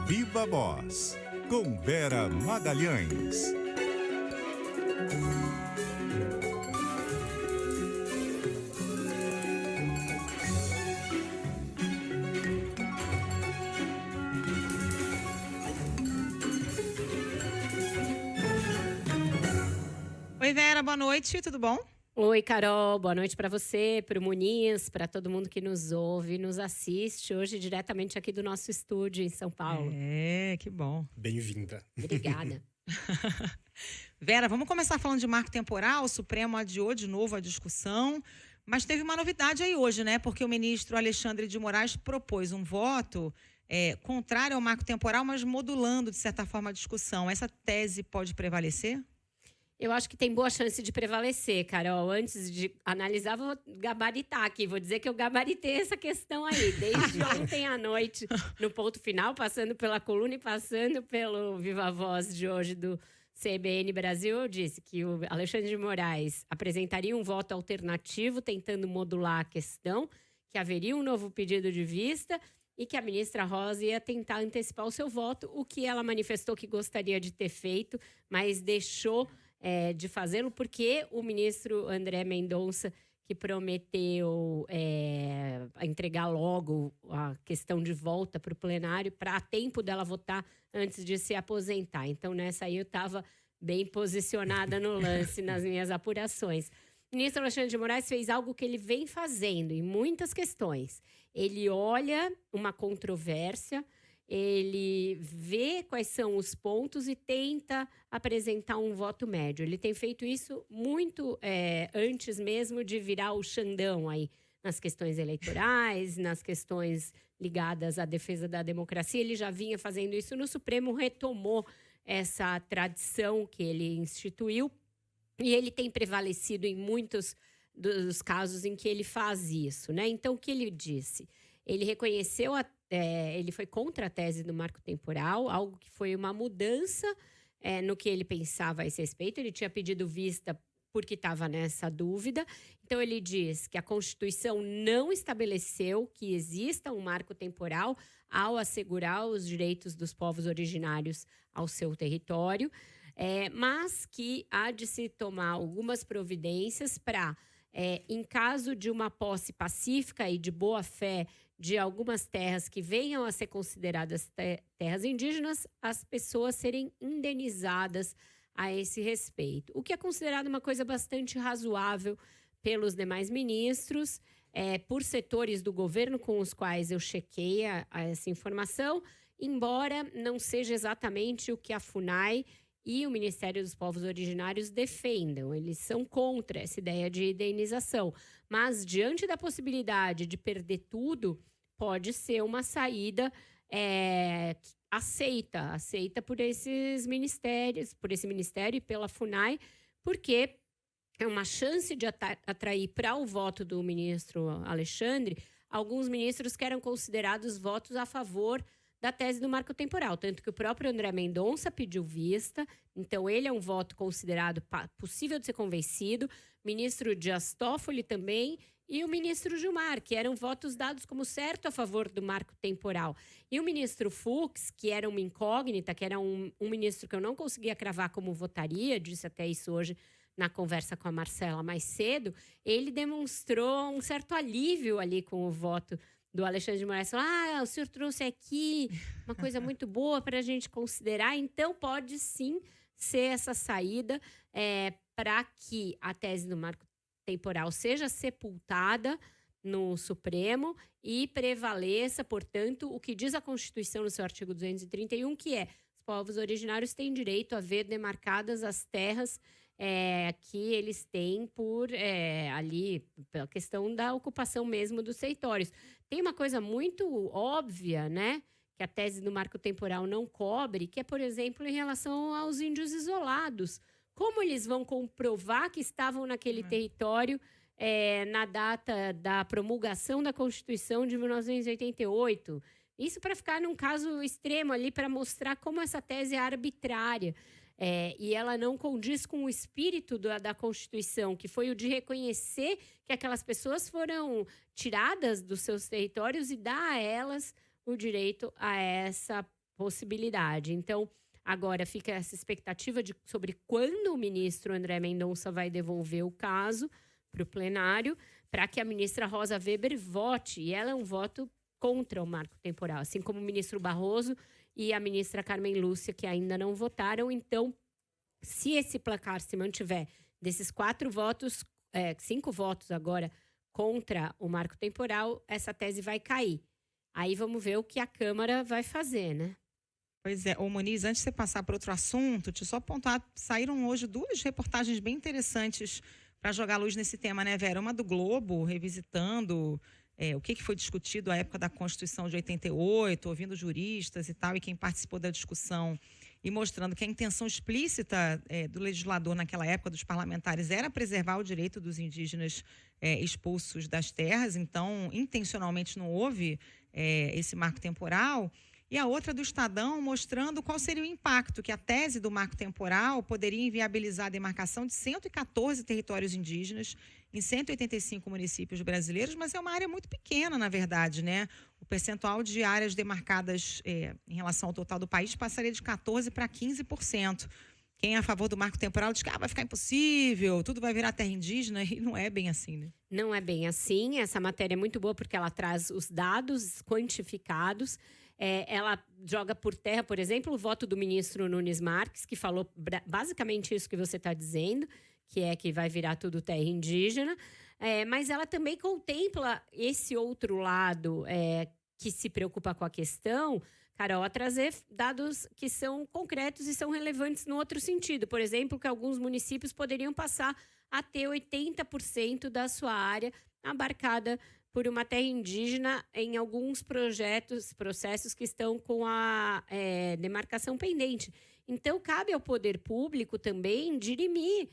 Viva Voz, com Vera Magalhães. Oi, Vera, boa noite, tudo bom? Oi, Carol, boa noite para você, para o Muniz, para todo mundo que nos ouve, nos assiste hoje diretamente aqui do nosso estúdio em São Paulo. Que bom. Bem-vinda. Obrigada. Vera, vamos começar falando de marco temporal. O Supremo adiou de novo a discussão, mas teve uma novidade aí hoje, né? Porque o ministro Alexandre de Moraes propôs um voto contrário ao marco temporal, mas modulando, de certa forma, a discussão. Essa tese pode prevalecer? Eu acho que tem boa chance de prevalecer, Carol. Antes de analisar, vou gabaritar aqui. Vou dizer que eu gabaritei essa questão aí. Desde ontem à noite, no ponto final, passando pela coluna e passando pelo Viva Voz de hoje do CBN Brasil, eu disse que o Alexandre de Moraes apresentaria um voto alternativo, tentando modular a questão, que haveria um novo pedido de vista e que a ministra Rosa ia tentar antecipar o seu voto, o que ela manifestou que gostaria de ter feito, mas deixou de fazê-lo, porque o ministro André Mendonça, que prometeu entregar logo a questão de volta para o plenário, para a tempo dela votar antes de se aposentar. Então, nessa aí eu estava bem posicionada no lance, nas minhas apurações. O ministro Alexandre de Moraes fez algo que ele vem fazendo em muitas questões. Ele olha uma controvérsia, ele vê quais são os pontos e tenta apresentar um voto médio. Ele tem feito isso muito antes mesmo de virar o Xandão aí nas questões eleitorais, nas questões ligadas à defesa da democracia. Ele já vinha fazendo isso no Supremo, retomou essa tradição que ele instituiu e ele tem prevalecido em muitos dos casos em que ele faz isso, né? Então, o que ele disse? Ele reconheceu ele foi contra a tese do marco temporal, algo que foi uma mudança no que ele pensava a esse respeito. Ele tinha pedido vista porque estava nessa dúvida. Então, ele diz que a Constituição não estabeleceu que exista um marco temporal ao assegurar os direitos dos povos originários ao seu território, mas que há de se tomar algumas providências para, em caso de uma posse pacífica e de boa-fé de algumas terras que venham a ser consideradas terras indígenas, as pessoas serem indenizadas a esse respeito. O que é considerado uma coisa bastante razoável pelos demais ministros, por setores do governo com os quais eu chequei essa informação, embora não seja exatamente o que a FUNAI e o Ministério dos Povos Originários defendam. Eles são contra essa ideia de indenização. Mas, diante da possibilidade de perder tudo, pode ser uma saída aceita por esses ministérios, por esse ministério e pela FUNAI, porque é uma chance de atrair para o voto do ministro Alexandre alguns ministros que eram considerados votos a favor da tese do marco temporal, tanto que o próprio André Mendonça pediu vista, então ele é um voto considerado possível de ser convencido, ministro Dias Toffoli também, e o ministro Gilmar, que eram votos dados como certo a favor do marco temporal. E o ministro Fux, que era uma incógnita, que era um ministro que eu não conseguia cravar como votaria, disse até isso hoje na conversa com a Marcela mais cedo, ele demonstrou um certo alívio ali com o voto do Alexandre de Moraes. Falou, o senhor trouxe aqui uma coisa muito boa para a gente considerar, então pode sim ser essa saída para que a tese do marco temporal seja sepultada no Supremo e prevaleça, portanto, o que diz a Constituição no seu artigo 231, que os povos originários têm direito a ver demarcadas as terras que eles têm ali, pela questão da ocupação mesmo dos territórios. Tem uma coisa muito óbvia, né, que a tese do marco temporal não cobre, que é, por exemplo, em relação aos índios isolados. Como eles vão comprovar que estavam naquele território na data da promulgação da Constituição de 1988? Isso para ficar num caso extremo ali, para mostrar como essa tese é arbitrária. E ela não condiz com o espírito da Constituição, que foi o de reconhecer que aquelas pessoas foram tiradas dos seus territórios e dar a elas o direito a essa possibilidade. Então, agora fica essa expectativa sobre quando o ministro André Mendonça vai devolver o caso para o plenário, para que a ministra Rosa Weber vote. E ela é um voto contra o marco temporal, assim como o ministro Barroso e a ministra Carmen Lúcia, que ainda não votaram. Então, se esse placar se mantiver desses 4 votos, 5 votos agora contra o marco temporal, essa tese vai cair. Aí vamos ver o que a Câmara vai fazer, né? Pois é. Ô, Moniz, antes de você passar para outro assunto, deixa eu só apontar, saíram hoje 2 reportagens bem interessantes para jogar luz nesse tema, né, Vera? Uma do Globo, revisitando o que foi discutido à época da Constituição de 88, ouvindo juristas e tal, e quem participou da discussão, e mostrando que a intenção explícita do legislador naquela época, dos parlamentares, era preservar o direito dos indígenas expulsos das terras. Então, intencionalmente não houve esse marco temporal. E a outra do Estadão, mostrando qual seria o impacto que a tese do marco temporal poderia inviabilizar a demarcação de 114 territórios indígenas em 185 municípios brasileiros, mas é uma área muito pequena, na verdade, né? O percentual de áreas demarcadas em relação ao total do país passaria de 14% para 15%. Quem é a favor do marco temporal diz que vai ficar impossível, tudo vai virar terra indígena, e não é bem assim, né? Não é bem assim. Essa matéria é muito boa porque ela traz os dados quantificados. Ela joga por terra, por exemplo, o voto do ministro Nunes Marques, que falou basicamente isso que você está dizendo, que vai virar tudo terra indígena. Mas ela também contempla esse outro lado que se preocupa com a questão, Carol, a trazer dados que são concretos e são relevantes no outro sentido. Por exemplo, que alguns municípios poderiam passar a ter 80% da sua área abarcada por uma terra indígena em alguns processos que estão com a demarcação pendente. Então, cabe ao poder público também dirimir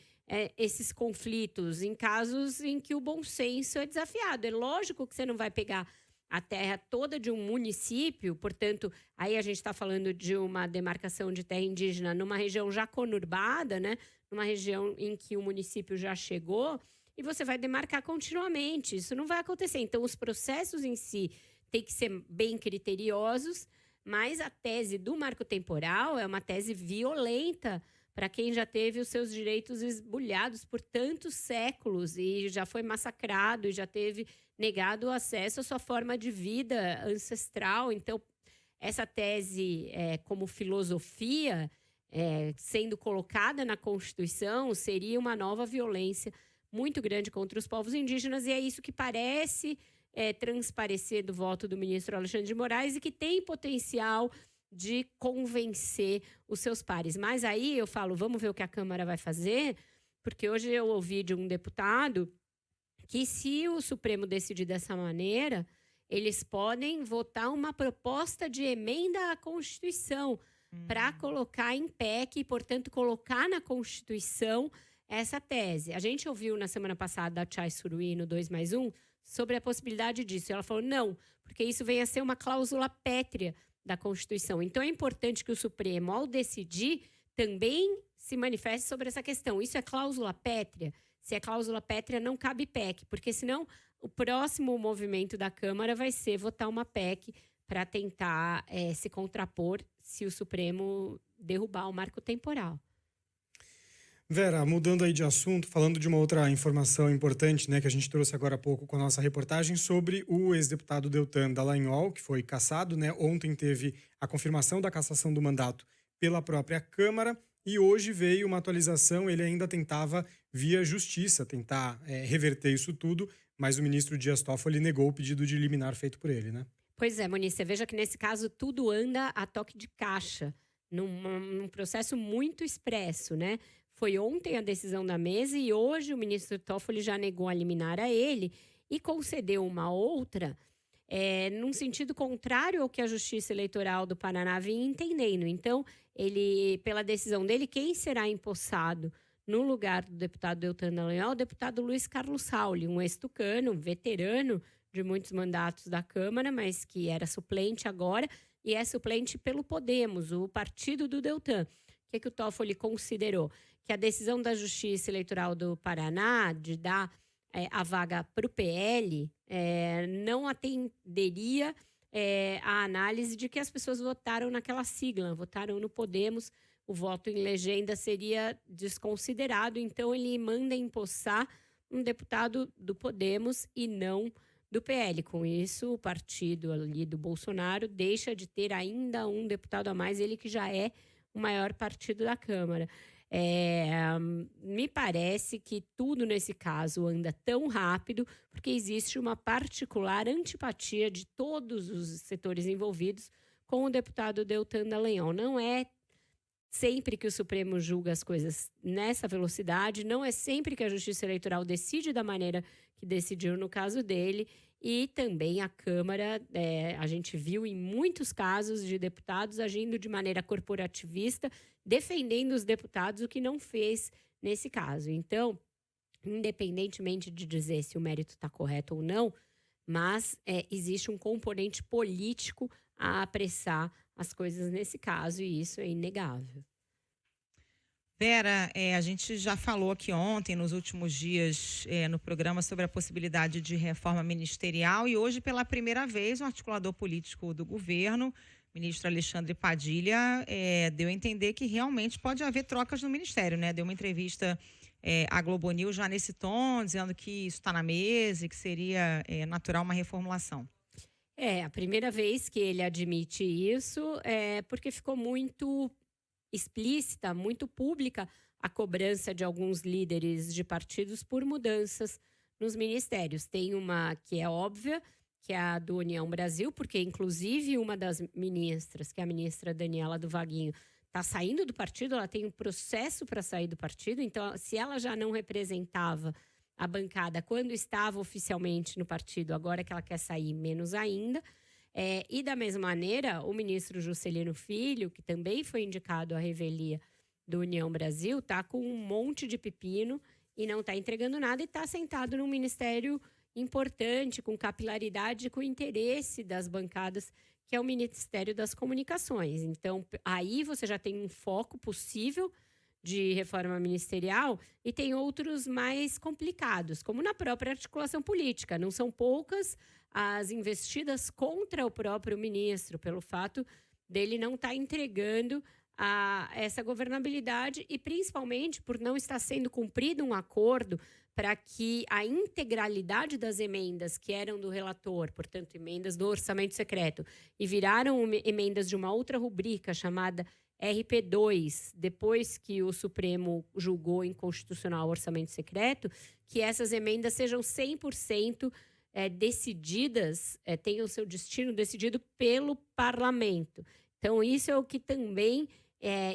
esses conflitos em casos em que o bom senso é desafiado. É lógico que você não vai pegar a terra toda de um município, portanto, aí a gente está falando de uma demarcação de terra indígena numa região já conurbada, né? Numa região em que o município já chegou, e você vai demarcar continuamente. Isso não vai acontecer. Então, os processos em si têm que ser bem criteriosos, mas a tese do marco temporal é uma tese violenta para quem já teve os seus direitos esbulhados por tantos séculos e já foi massacrado e já teve negado o acesso à sua forma de vida ancestral. Então, essa tese, como filosofia, sendo colocada na Constituição, seria uma nova violência muito grande contra os povos indígenas, e é isso que parece transparecer do voto do ministro Alexandre de Moraes e que tem potencial de convencer os seus pares. Mas aí eu falo, vamos ver o que a Câmara vai fazer, porque hoje eu ouvi de um deputado que, se o Supremo decidir dessa maneira, eles podem votar uma proposta de emenda à Constituição para colocar em PEC e, portanto, colocar na Constituição essa tese. A gente ouviu na semana passada a Chay Suruí no 2+1 sobre a possibilidade disso. Ela falou, não, porque isso vem a ser uma cláusula pétrea da Constituição. Então, é importante que o Supremo, ao decidir, também se manifeste sobre essa questão. Isso é cláusula pétrea? Se é cláusula pétrea, não cabe PEC, porque senão o próximo movimento da Câmara vai ser votar uma PEC para tentar se contrapor se o Supremo derrubar o marco temporal. Vera, mudando aí de assunto, falando de uma outra informação importante, né, que a gente trouxe agora há pouco com a nossa reportagem sobre o ex-deputado Deltan Dallagnol, que foi cassado, né? Ontem teve a confirmação da cassação do mandato pela própria Câmara e hoje veio uma atualização. Ele ainda tentava, via justiça, tentar reverter isso tudo, mas o ministro Dias Toffoli negou o pedido de liminar feito por ele, né? Pois é, Moniz, você veja que nesse caso tudo anda a toque de caixa, num processo muito expresso, né? Foi ontem a decisão da mesa e hoje o ministro Toffoli já negou a liminar a ele e concedeu uma outra num sentido contrário ao que a Justiça Eleitoral do Paraná vinha entendendo. Então, pela decisão dele, quem será empossado no lugar do deputado Deltan Dallagnol é o deputado Luiz Carlos Sauli, um ex-tucano, veterano de muitos mandatos da Câmara, mas que era suplente agora e é suplente pelo Podemos, o partido do Deltan. O que o Toffoli considerou? Que a decisão da Justiça Eleitoral do Paraná de dar a vaga para o PL não atenderia a análise de que as pessoas votaram naquela sigla, votaram no Podemos, o voto em legenda seria desconsiderado, então ele manda empossar um deputado do Podemos e não do PL. Com isso, o partido ali do Bolsonaro deixa de ter ainda um deputado a mais, ele que já é o maior partido da Câmara. Me parece que tudo nesse caso anda tão rápido porque existe uma particular antipatia de todos os setores envolvidos com o deputado Deltan Dallagnol. Não é sempre que o Supremo julga as coisas nessa velocidade, não é sempre que a Justiça Eleitoral decide da maneira que decidiu no caso dele, e também a Câmara, a gente viu em muitos casos de deputados agindo de maneira corporativista, defendendo os deputados, o que não fez nesse caso. Então, independentemente de dizer se o mérito está correto ou não, mas existe um componente político a apressar as coisas nesse caso, e isso é inegável. Vera, a gente já falou aqui ontem, nos últimos dias, no programa, sobre a possibilidade de reforma ministerial, e hoje, pela primeira vez, o articulador político do governo, ministro Alexandre Padilha, deu a entender que realmente pode haver trocas no ministério, né? Deu uma entrevista à Globo News já nesse tom, dizendo que isso está na mesa e que seria natural uma reformulação. A primeira vez que ele admite isso porque ficou muito explícita, muito pública a cobrança de alguns líderes de partidos por mudanças nos ministérios. Tem uma que é óbvia, que é a do União Brasil, porque inclusive uma das ministras, que é a ministra Daniela do Vaguinho, está saindo do partido, ela tem um processo para sair do partido, então se ela já não representava a bancada quando estava oficialmente no partido, agora que ela quer sair, menos ainda. E da mesma maneira, o ministro Juscelino Filho, que também foi indicado à revelia do União Brasil, está com um monte de pepino e não está entregando nada e está sentado num ministério importante, com capilaridade, com interesse das bancadas, que é o Ministério das Comunicações. Então, aí você já tem um foco possível de reforma ministerial e tem outros mais complicados, como na própria articulação política. Não são poucas as investidas contra o próprio ministro, pelo fato dele não estar entregando essa governabilidade e principalmente por não estar sendo cumprido um acordo para que a integralidade das emendas que eram do relator, portanto, emendas do orçamento secreto, e viraram emendas de uma outra rubrica chamada RP2, depois que o Supremo julgou inconstitucional o orçamento secreto, que essas emendas sejam 100% decididas, tenham seu destino decidido pelo parlamento. Então, isso é o que também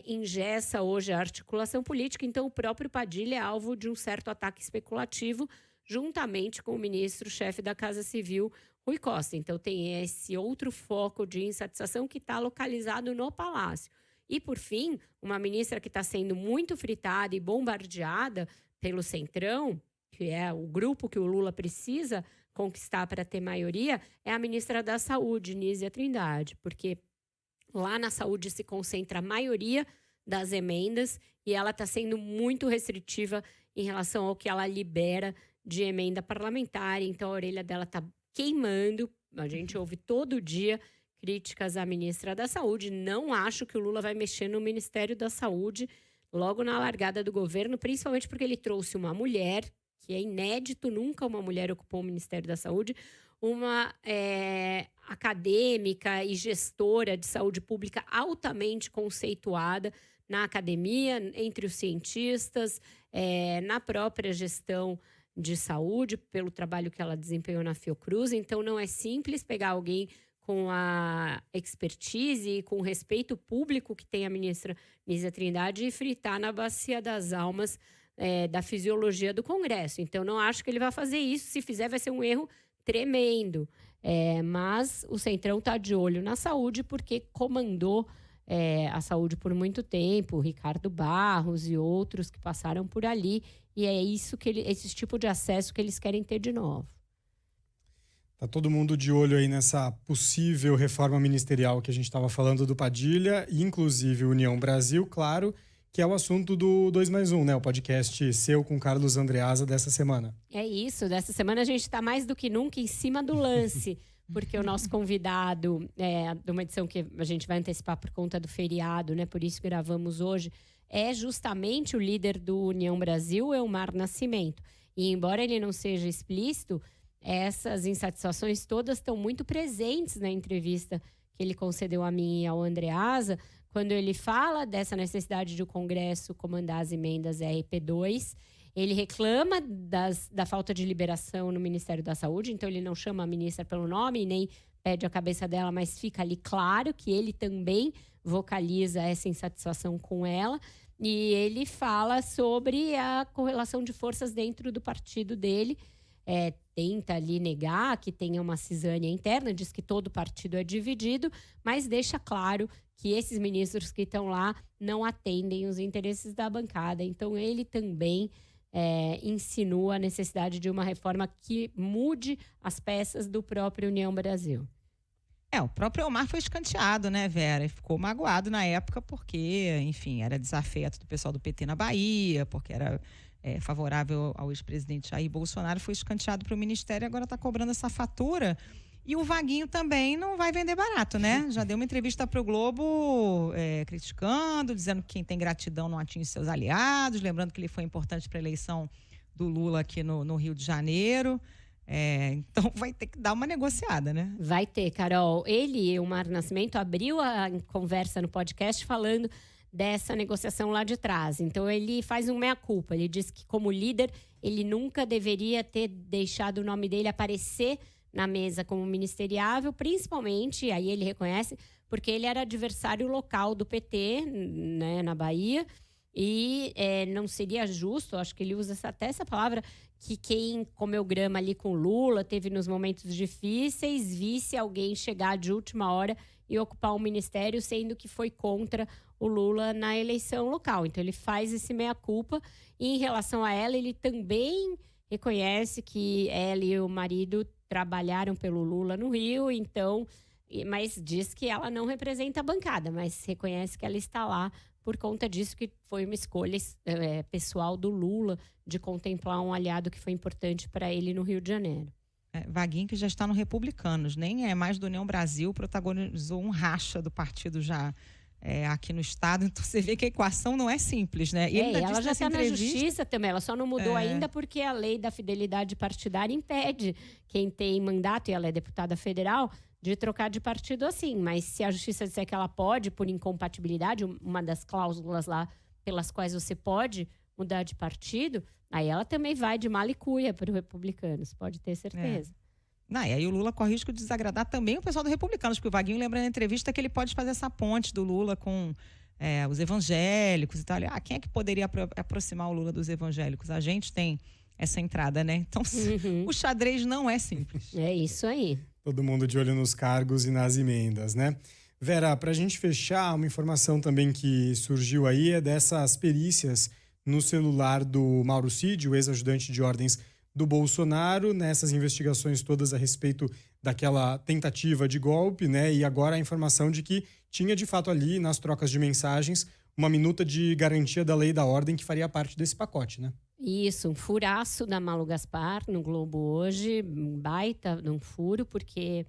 engessa hoje a articulação política. Então, o próprio Padilha é alvo de um certo ataque especulativo, juntamente com o ministro-chefe da Casa Civil, Rui Costa. Então, tem esse outro foco de insatisfação que está localizado no Palácio. E, por fim, uma ministra que está sendo muito fritada e bombardeada pelo Centrão, que é o grupo que o Lula precisa conquistar para ter maioria, é a ministra da Saúde, Nízia Trindade, porque lá na saúde se concentra a maioria das emendas e ela está sendo muito restritiva em relação ao que ela libera de emenda parlamentar. Então, a orelha dela está queimando. A gente ouve todo dia críticas à ministra da Saúde. Não acho que o Lula vai mexer no Ministério da Saúde logo na largada do governo, principalmente porque ele trouxe uma mulher, que é inédito, nunca uma mulher ocupou o Ministério da Saúde, uma acadêmica e gestora de saúde pública altamente conceituada na academia, entre os cientistas, na própria gestão de saúde, pelo trabalho que ela desempenhou na Fiocruz. Então, não é simples pegar alguém com a expertise e com o respeito público que tem a ministra Nízia Trindade e fritar na bacia das almas da fisiologia do Congresso. Então, não acho que ele vai fazer isso. Se fizer, vai ser um erro tremendo. Mas o Centrão está de olho na saúde porque comandou a saúde por muito tempo, Ricardo Barros e outros que passaram por ali. E é isso esse tipo de acesso que eles querem ter de novo. Tá todo mundo de olho aí nessa possível reforma ministerial que a gente estava falando do Padilha, e inclusive União Brasil, claro, que é o assunto do 2+1, né? O podcast seu com Carlos Andreasa dessa semana. É isso, dessa semana a gente está mais do que nunca em cima do lance, porque o nosso convidado, de uma edição que a gente vai antecipar por conta do feriado, né? Por isso gravamos hoje, é justamente o líder do União Brasil, Elmar Nascimento. E embora ele não seja explícito, essas insatisfações todas estão muito presentes na entrevista que ele concedeu a mim e ao Andreasa, quando ele fala dessa necessidade de o Congresso comandar as emendas RP2. Ele reclama da falta de liberação no Ministério da Saúde, então ele não chama a ministra pelo nome, nem pede a cabeça dela, mas fica ali claro que ele também vocaliza essa insatisfação com ela. E ele fala sobre a correlação de forças dentro do partido dele. Tenta ali negar que tenha uma cisânia interna, diz que todo partido é dividido, mas deixa claro que esses ministros que estão lá não atendem os interesses da bancada. Então ele também insinua a necessidade de uma reforma que mude as peças do próprio União Brasil. O próprio Elmar foi escanteado, né, Vera? E ficou magoado na época porque, enfim, era desafeto do pessoal do PT na Bahia, porque era favorável ao ex-presidente Jair Bolsonaro, foi escanteado para o Ministério e agora está cobrando essa fatura. E o Vaguinho também não vai vender barato, né? Já deu uma entrevista para o Globo criticando, dizendo que quem tem gratidão não atinge seus aliados, lembrando que ele foi importante para a eleição do Lula aqui no Rio de Janeiro. Então vai ter que dar uma negociada, né? Vai ter, Carol. Ele, Elmar Nascimento, abriu a conversa no podcast falando dessa negociação lá de trás. Então ele faz um meia-culpa. Ele diz que, como líder, ele nunca deveria ter deixado o nome dele aparecer na mesa como ministeriável, principalmente, aí ele reconhece, porque ele era adversário local do PT, né, na Bahia, e não seria justo, acho que ele usa até essa palavra, que quem comeu grama ali com Lula, teve nos momentos difíceis, visse alguém chegar de última hora e ocupar um ministério, sendo que foi contra o Lula na eleição local. Então ele faz esse meia-culpa, e em relação a ela, ele também reconhece que ela e o marido trabalharam pelo Lula no Rio, então, mas diz que ela não representa a bancada, mas reconhece que ela está lá por conta disso, que foi uma escolha pessoal do Lula de contemplar um aliado que foi importante para ele no Rio de Janeiro. Vaguinho, que já está no Republicanos, nem é mais do União Brasil, protagonizou um racha do partido já aqui no estado, então você vê que a equação não é simples, né? E ela já está na justiça também, ela só não mudou ainda porque a lei da fidelidade partidária impede quem tem mandato, e ela é deputada federal, de trocar de partido assim. Mas se a justiça disser que ela pode, por incompatibilidade, uma das cláusulas lá pelas quais você pode mudar de partido, aí ela também vai de mala e cuia para os Republicanos, pode ter certeza. E aí o Lula corre risco de desagradar também o pessoal do Republicanos, porque o Vaguinho lembra na entrevista que ele pode fazer essa ponte do Lula com os evangélicos e tal. Quem é que poderia aproximar o Lula dos evangélicos? A gente tem essa entrada, né? Então, o xadrez não é simples. É isso aí. Todo mundo de olho nos cargos e nas emendas, né? Vera, para a gente fechar, uma informação também que surgiu aí é dessas perícias no celular do Mauro Cid, o ex-ajudante de ordens do Bolsonaro, nessas investigações todas a respeito daquela tentativa de golpe, né? E agora a informação de que tinha de fato ali, nas trocas de mensagens, uma minuta de garantia da lei da ordem que faria parte desse pacote, né? Isso, um furaço da Malu Gaspar no Globo hoje, um baita de um furo, porque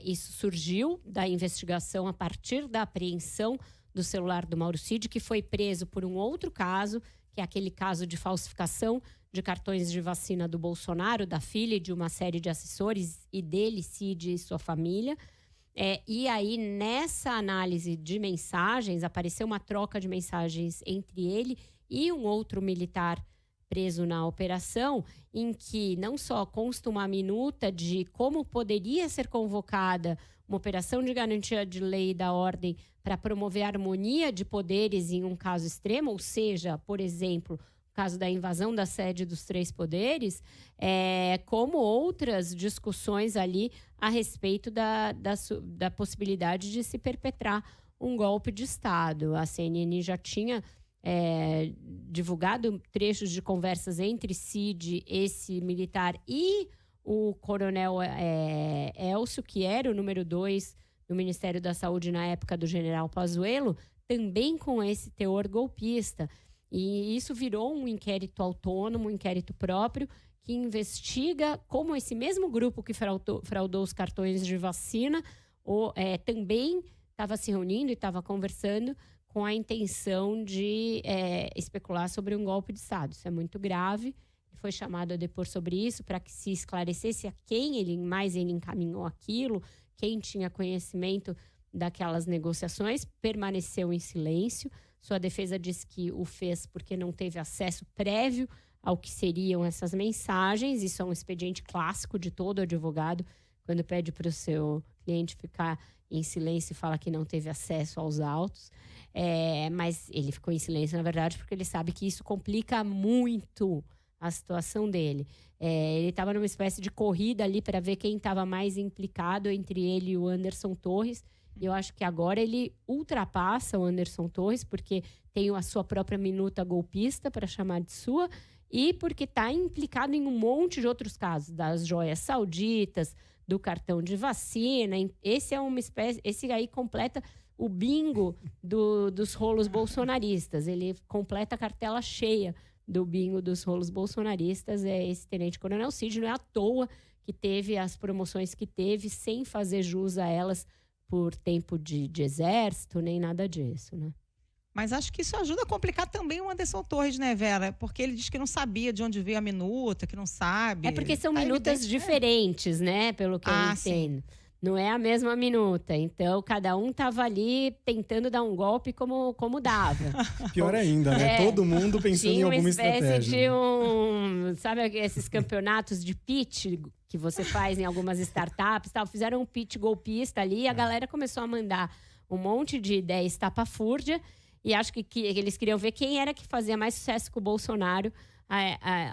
isso surgiu da investigação a partir da apreensão do celular do Mauro Cid, que foi preso por um outro caso, que é aquele caso de falsificação de cartões de vacina do Bolsonaro, da filha e de uma série de assessores, e dele, Cid e sua família. E aí, nessa análise de mensagens, apareceu uma troca de mensagens entre ele e um outro militar preso na operação, em que não só consta uma minuta de como poderia ser convocada uma operação de garantia de lei da ordem para promover a harmonia de poderes em um caso extremo, ou seja, por exemplo, o caso da invasão da sede dos três poderes, como outras discussões ali a respeito da possibilidade de se perpetrar um golpe de Estado. A CNN já tinha divulgado trechos de conversas entre Cid, esse militar, e o coronel Elcio, que era o número 2 do Ministério da Saúde na época do general Pazuello, também com esse teor golpista. E isso virou um inquérito autônomo, um inquérito próprio, que investiga como esse mesmo grupo que fraudou os cartões de vacina também estava se reunindo e estava conversando com a intenção de especular sobre um golpe de Estado. Isso é muito grave. Ele foi chamado a depor sobre isso para que se esclarecesse a quem ele encaminhou aquilo, quem tinha conhecimento daquelas negociações, permaneceu em silêncio. Sua defesa disse que o fez porque não teve acesso prévio ao que seriam essas mensagens. Isso é um expediente clássico de todo advogado, quando pede para o seu cliente ficar em silêncio e fala que não teve acesso aos autos. Mas ele ficou em silêncio, na verdade, porque ele sabe que isso complica muito a situação dele. Ele estava numa espécie de corrida ali para ver quem estava mais implicado entre ele e o Anderson Torres. E eu acho que agora ele ultrapassa o Anderson Torres, porque tem a sua própria minuta golpista, para chamar de sua, e porque está implicado em um monte de outros casos, das joias sauditas, do cartão de vacina. Esse é uma espécie, esse aí completa o bingo dos rolos bolsonaristas. Ele completa a cartela cheia do bingo dos rolos bolsonaristas. Esse tenente-coronel Cid, não é à toa que teve as promoções que teve, sem fazer jus a elas por tempo de exército, nem nada disso, né? Mas acho que isso ajuda a complicar também o Anderson Torres, né, Vera? Porque ele diz que não sabia de onde veio a minuta, que não sabe. É porque são minutas diferentes, né? Pelo que eu entendo. Sim. Não é a mesma minuta. Então, cada um estava ali tentando dar um golpe como dava. Pior ainda, né? Todo mundo pensando em alguma estratégia. Tinha uma espécie de sabe esses campeonatos de pitch que você faz em algumas startups? Tal? Fizeram um pitch golpista ali e a galera começou a mandar um monte de ideia estapafúrdia. E acho que eles queriam ver quem era que fazia mais sucesso com o Bolsonaro,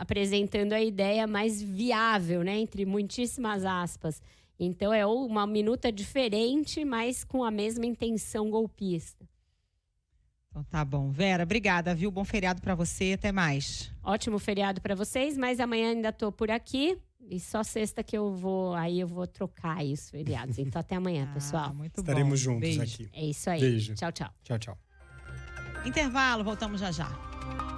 apresentando a ideia mais viável, né? Entre muitíssimas aspas. Então, é uma minuta diferente, mas com a mesma intenção golpista. Então, tá bom. Vera, obrigada, viu? Bom feriado para você. Até mais. Ótimo feriado para vocês, mas amanhã ainda tô por aqui. E só sexta que eu vou trocar aí os feriados. Então, até amanhã, pessoal. Muito Estaremos bom. juntos Beijo. aqui. É isso aí. Beijo. Tchau, tchau. Tchau, tchau. Intervalo, voltamos já já.